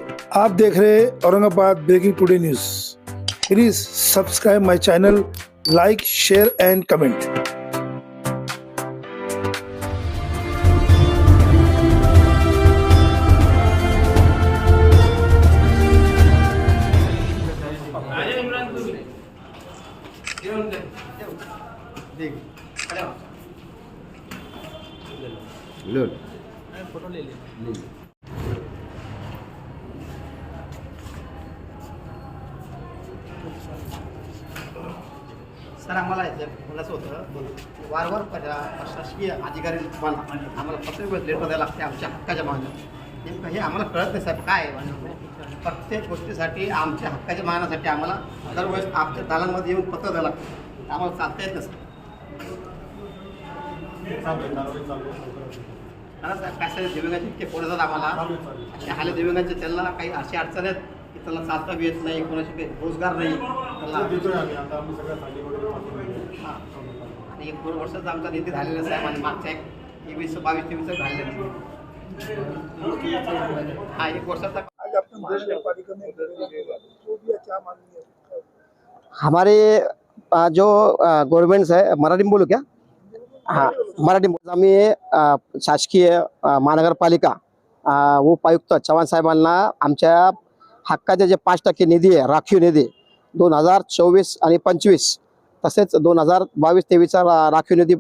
आप देख रहे हैं Aurangabad breaking today news. Please subscribe my channel, like, share and comment. Photo ले ले। सर आम्हाला बोलायचं होतं, वारंवार प्रशासकीय अधिकारी आम्हाला पत्र लेटर द्यायला लागते आमच्या हक्काच्या मागण्या। नेमकं हे आम्हाला कळत नाही साहेब काय आहे। प्रत्येक गोष्टीसाठी आमच्या हक्काच्या मागण्यासाठी आम्हाला दरवेळेस आमच्या दालनमध्ये येऊन पत्र द्यायला लागतं, आम्हाला चालता येत नसतं। काय दिव्यांगाचे इतके पोरं जातात आम्हाला, हाले दिव्यांगाचे त्यांना काही अशी अडचण आहेत की त्यांना चालता बी येत नाही, कोणाशी काही रोजगार नाही त्यांना। आणि 1-2 वर्षाचा आमचा निधी झालेला साहेब, आणि मागच्या 22-23 झालेला हा 1 वर्षाचा। हमारे जो गवर्नमेंट्स है, मराठी में बोलू क्या? हाँ, मराठी में आम्ही शासकीय महानगरपालिका उपायुक्त चव्हाण साहेबांना आमच्या हक्काचे जे 5% निधी आहे, राखीव निधी 2024 आणि 25 तसेच 2022-23चा राखीव निधी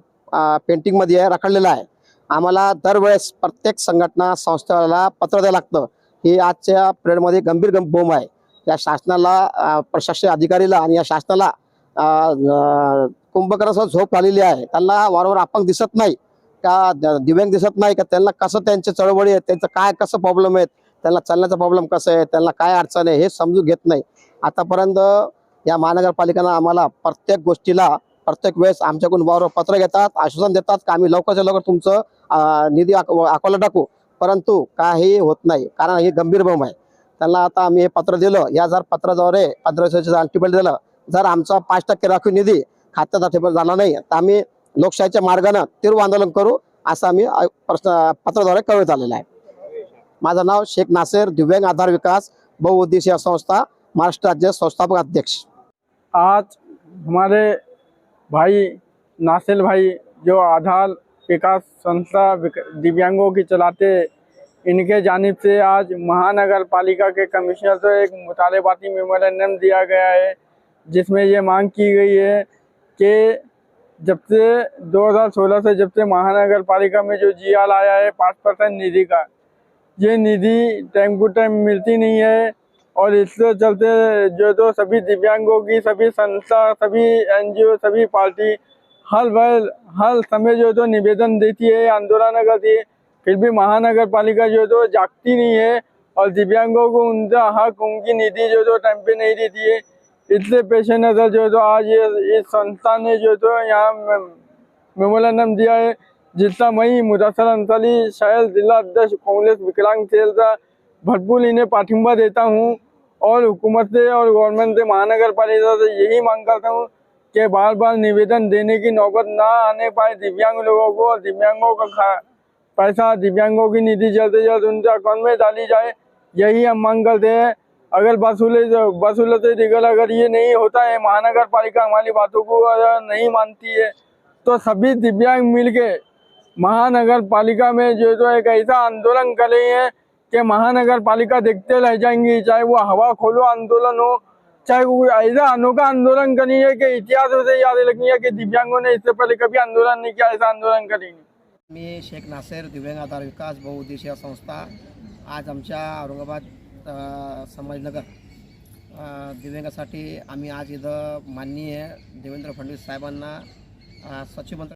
पेंटिंगमध्ये आहे, रखडलेला आहे। आम्हाला दरवेळेस प्रत्येक संघटना संस्थेला पत्र द्यावं लागतं। ही आजच्या पिरियडमध्ये गंभीर बोंब आहे। या शासनाला, प्रशासकीय अधिकारीला आणि या शासनाला कुंभकर्णासह झोप आलेली आहे। त्यांना वारंवार अपंग दिसत नाही का, दिव्यांग दिसत नाही का, त्यांना कसं त्यांचे चळवळी आहेत, त्यांचं काय कसं प्रॉब्लेम आहेत, त्यांना चालण्याचा प्रॉब्लेम कसं आहे, त्यांना काय अडचण आहे हे समजून घेत नाही। आतापर्यंत या महानगरपालिकेनं आम्हाला प्रत्येक गोष्टीला प्रत्येक वेळेस आमच्याकडून वारंवार पत्र घेतात, आश्वासन देतात की आम्ही लवकरच्या लवकर तुमचं निधी अकाउंटला टाकू, परंतु काही होत नाही, कारण हे गंभीर बोंब आहे। त्यांना आता आम्ही हे पत्र दिलं, या जर पत्राद्वारे 15 दिवसाचं अल्टिमेट दिलं, जर आमचा 5% राखीव निधी खात्यात ठेवला झाला नाही तर आम्ही लोकशाहीच्या मार्गाने तीव्र आंदोलन करू, असं आम्ही पत्राद्वारे कळवण्यात आलेलं आहे। माझं नाव शेख नासिर, दिव्यांग आधार विकास बहुउद्देशीय संस्था, महाराष्ट्र राज्य संस्थापक अध्यक्ष। आज हमारे भाई नासिर भाई जो आधार विकास संस्था दिव्यांगों की चलाते, इनके जानिब से आज महानगर पालिका के कमिश्नर से एक मुतालबाती मेमोरेंडम दिया गया है, जिसमें ये मांग की गई है कि जब से 2016 से जब से महानगर पालिका में जो जीआर आया है 5% निधि का, ये निधि टाइम टू टाइम मिलती नहीं है, और इससे चलते जो तो सभी दिव्यांगों की सभी संस्था, सभी एनजीओ, सभी पार्टी हर समय जो तो निवेदन देती है, आंदोलन करती है, फिर भी महानगर पालिका जो तो जागती नहीं है और दिव्यांगों को उनका हक, उनकी निधि जो तो टाइम पे नहीं देती है। इससे पेश नज़र जो तो आज ये इस संस्था ने जो तो यहाँ मेमोरेंडम दिया है, जिसका मैं मुदस्सिर अंसारी शहर जिला अध्यक्ष कांग्रेस विकलांग सेल का भरपूर इन्हें पाठिंबा देता हूँ, और हुकूमत से और गवर्नमेंट से, महानगर पालिका से यही मांग करता हूँ कि बार बार निवेदन देने की नौबत ना आने पाए दिव्यांग लोगों को, और दिव्यांगों का पैसा, दिव्यांगों की निधि जल्द से जल्द उनके अकाउंट में डाली जाए, यही हम मांग करते हैं। अगर वसूलत दिगल अगर ये नहीं होता है, महानगर पालिका हमारी बातों को अगर नहीं मानती है, तो सभी दिव्यांग मिलके महानगर पालिका में जो तो एक ऐसा आंदोलन कर रहे हैं कि महानगर पालिका देखते रह जाएंगी, चाहे वो हवा खोलो आंदोलन हो, चाहे वो ऐसा अनोखा आंदोलन करनी है कि इतिहास से याद रखनी है कि दिव्यांगों ने इससे पहले कभी आंदोलन नहीं किया, ऐसा आंदोलन करेंगे। मी शेख नासिर, दिव्यांग आधार विकास बहुउद्देशीय संस्था। आज आमच्या औरंगाबाद संभाजीनगर दिव्यांगासाठी आम्ही आज इथं माननीय देवेंद्र फडणवीस साहेबांना सचिव मंत्री